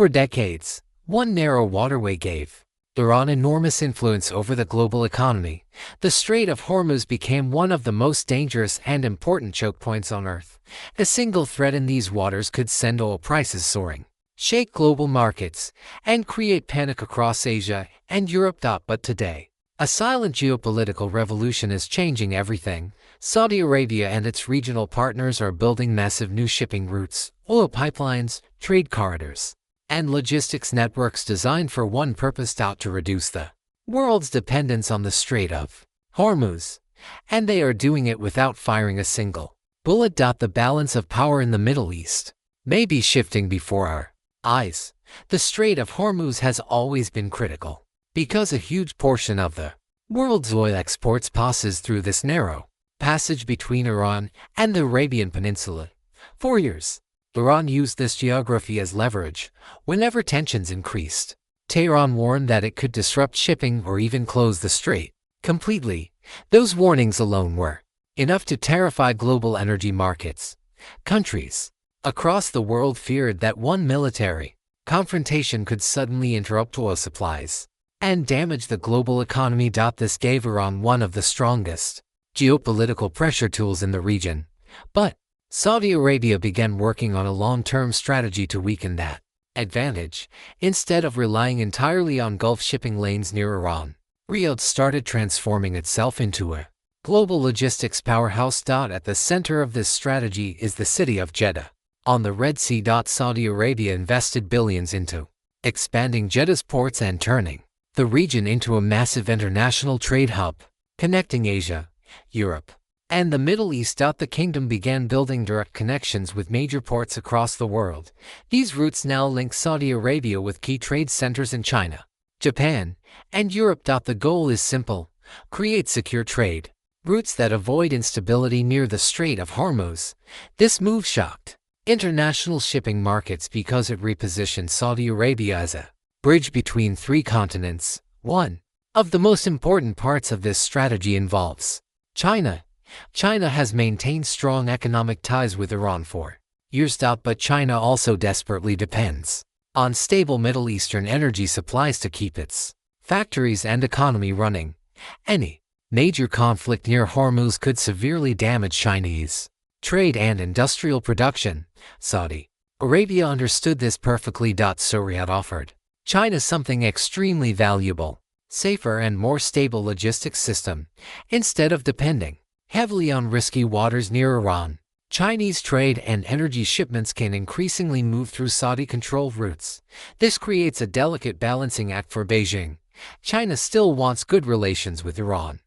For decades, one narrow waterway gave Iran enormous influence over the global economy. The Strait of Hormuz became one of the most dangerous and important choke points on Earth. A single threat in these waters could send oil prices soaring, shake global markets, and create panic across Asia and Europe. But today, a silent geopolitical revolution is changing everything. Saudi Arabia and its regional partners are building massive new shipping routes, oil pipelines, trade corridors, and logistics networks designed for one purpose: to reduce the world's dependence on the Strait of Hormuz. And they are doing it without firing a single bullet. The balance of power in the Middle East may be shifting before our eyes. The Strait of Hormuz has always been critical because a huge portion of the world's oil exports passes through this narrow passage between Iran and the Arabian Peninsula. For years, Iran used this geography as leverage. Whenever tensions increased, Tehran warned that it could disrupt shipping or even close the strait completely. Those warnings alone were enough to terrify global energy markets. Countries across the world feared that one military confrontation could suddenly interrupt oil supplies and damage the global economy. This gave Iran one of the strongest geopolitical pressure tools in the region. But Saudi Arabia began working on a long-term strategy to weaken that advantage. Instead of relying entirely on Gulf shipping lanes near Iran, Riyadh started transforming itself into a global logistics powerhouse. At the center of this strategy is the city of Jeddah, on the Red Sea. Saudi Arabia invested billions into expanding Jeddah's ports and turning the region into a massive international trade hub, connecting Asia, Europe, and the Middle East. The kingdom began building direct connections with major ports across the world. These routes now link Saudi Arabia with key trade centers in China, Japan, and Europe. The goal is simple: create secure trade routes that avoid instability near the Strait of Hormuz. This move shocked international shipping markets because it repositioned Saudi Arabia as a bridge between three continents. One of the most important parts of this strategy involves China. China has maintained strong economic ties with Iran for years. But China also desperately depends on stable Middle Eastern energy supplies to keep its factories and economy running. Any major conflict near Hormuz could severely damage Chinese trade and industrial production. Saudi Arabia understood this perfectly. So Riyadh offered China something extremely valuable: safer and more stable logistics system. Instead of depending heavily on risky waters near Iran, Chinese trade and energy shipments can increasingly move through Saudi-controlled routes. This creates a delicate balancing act for Beijing. China still wants good relations with Iran,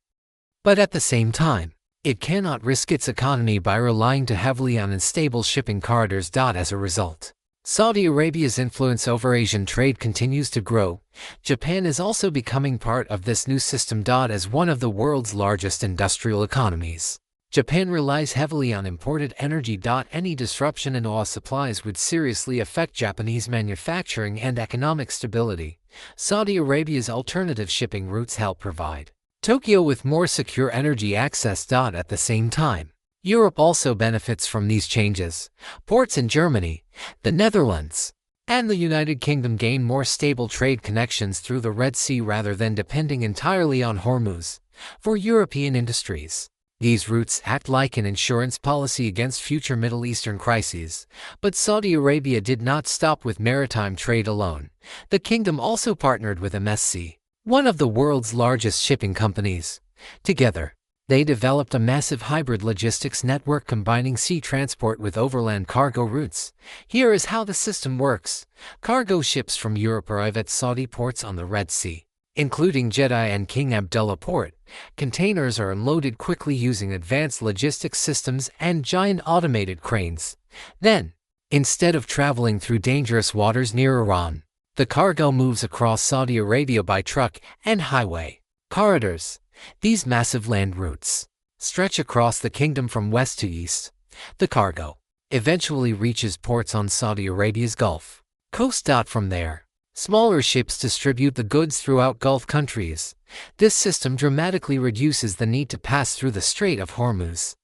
but at the same time, it cannot risk its economy by relying too heavily on unstable shipping corridors. As a result, Saudi Arabia's influence over Asian trade continues to grow. Japan is also becoming part of this new system. As one of the world's largest industrial economies, Japan relies heavily on imported energy. Any disruption in oil supplies would seriously affect Japanese manufacturing and economic stability. Saudi Arabia's alternative shipping routes help provide Tokyo with more secure energy access. At the same time, Europe also benefits from these changes. Ports in Germany, the Netherlands, and the United Kingdom gain more stable trade connections through the Red Sea rather than depending entirely on Hormuz. For European industries, these routes act like an insurance policy against future Middle Eastern crises. But Saudi Arabia did not stop with maritime trade alone. The kingdom also partnered with MSC, one of the world's largest shipping companies. Together, they developed a massive hybrid logistics network combining sea transport with overland cargo routes. Here is how the system works. Cargo ships from Europe arrive at Saudi ports on the Red Sea, including Jeddah and King Abdullah Port. Containers are unloaded quickly using advanced logistics systems and giant automated cranes. Then, instead of traveling through dangerous waters near Iran, the cargo moves across Saudi Arabia by truck and highway corridors. These massive land routes stretch across the kingdom from west to east. The cargo eventually reaches ports on Saudi Arabia's Gulf coast. From there, smaller ships distribute the goods throughout Gulf countries. This system dramatically reduces the need to pass through the Strait of Hormuz.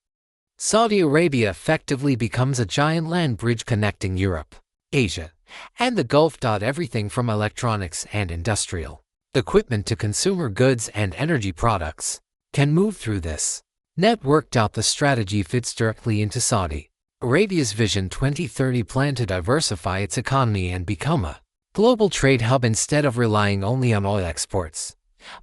Saudi Arabia effectively becomes a giant land bridge connecting Europe Asia, and the Gulf. Everything from electronics and industrial equipment to consumer goods and energy products can move through this network. The strategy fits directly into Saudi Arabia's Vision 2030 plan to diversify its economy and become a global trade hub instead of relying only on oil exports.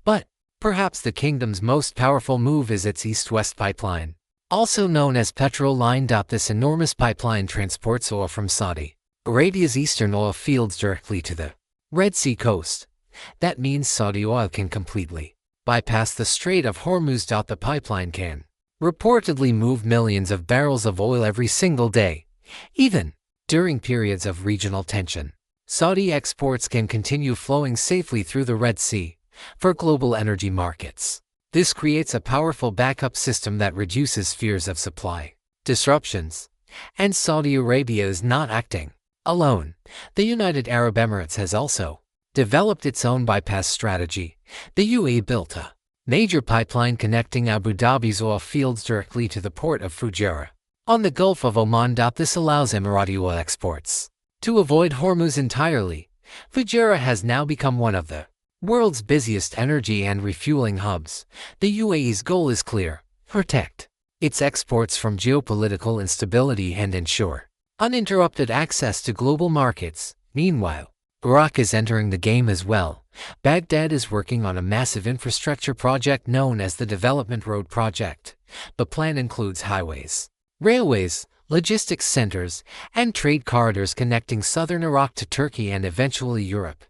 But perhaps the kingdom's most powerful move is its East-West Pipeline, also known as Petroline. This enormous pipeline transports oil from Saudi Arabia's eastern oil fields directly to the Red Sea coast. That means Saudi oil can completely bypass the Strait of Hormuz. The pipeline can reportedly move millions of barrels of oil every single day, even during periods of regional tension. Saudi exports can continue flowing safely through the Red Sea for global energy markets. This creates a powerful backup system that reduces fears of supply disruptions. And Saudi Arabia is not acting alone. The United Arab Emirates has also developed its own bypass strategy. The UAE built a major pipeline connecting Abu Dhabi's oil fields directly to the port of Fujairah on the Gulf of Oman. This allows Emirati oil exports to avoid Hormuz entirely. Fujairah has now become one of the world's busiest energy and refueling hubs. The UAE's goal is clear: protect its exports from geopolitical instability and ensure uninterrupted access to global markets. Meanwhile, Iraq is entering the game as well. Baghdad is working on a massive infrastructure project known as the Development Road Project. The plan includes highways, railways, logistics centers, and trade corridors connecting southern Iraq to Turkey and eventually Europe.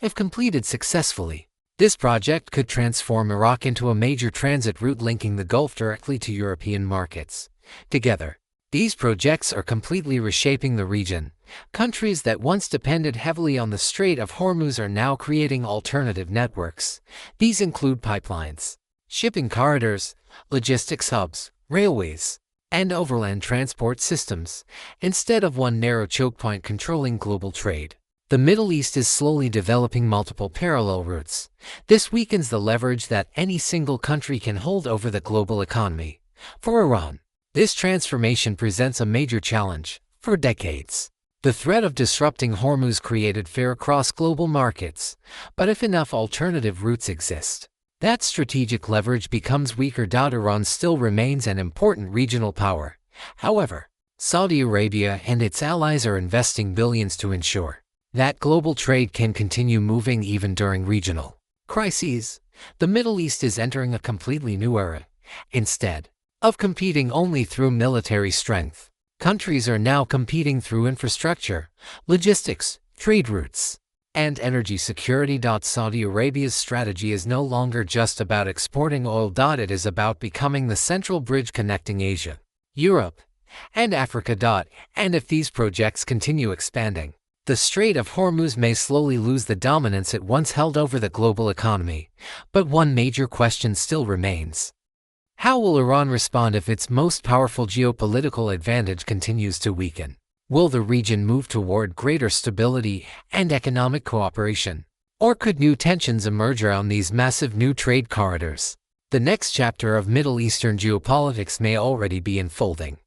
If completed successfully, this project could transform Iraq into a major transit route linking the Gulf directly to European markets. Together, these projects are completely reshaping the region. Countries that once depended heavily on the Strait of Hormuz are now creating alternative networks. These include pipelines, shipping corridors, logistics hubs, railways, and overland transport systems, instead of one narrow choke point controlling global trade. The Middle East is slowly developing multiple parallel routes. This weakens the leverage that any single country can hold over the global economy. For Iran, this transformation presents a major challenge. For decades, the threat of disrupting Hormuz created fear across global markets. But if enough alternative routes exist, that strategic leverage becomes weaker. Iran still remains an important regional power. However, Saudi Arabia and its allies are investing billions to ensure that global trade can continue moving even during regional crises. The Middle East is entering a completely new era. Instead of competing only through military strength, countries are now competing through infrastructure, logistics, trade routes, and energy security. Saudi Arabia's strategy is no longer just about exporting oil. It is about becoming the central bridge connecting Asia, Europe, and Africa. And if these projects continue expanding, the Strait of Hormuz may slowly lose the dominance it once held over the global economy. But one major question still remains: how will Iran respond if its most powerful geopolitical advantage continues to weaken? Will the region move toward greater stability and economic cooperation? Or could new tensions emerge around these massive new trade corridors? The next chapter of Middle Eastern geopolitics may already be unfolding.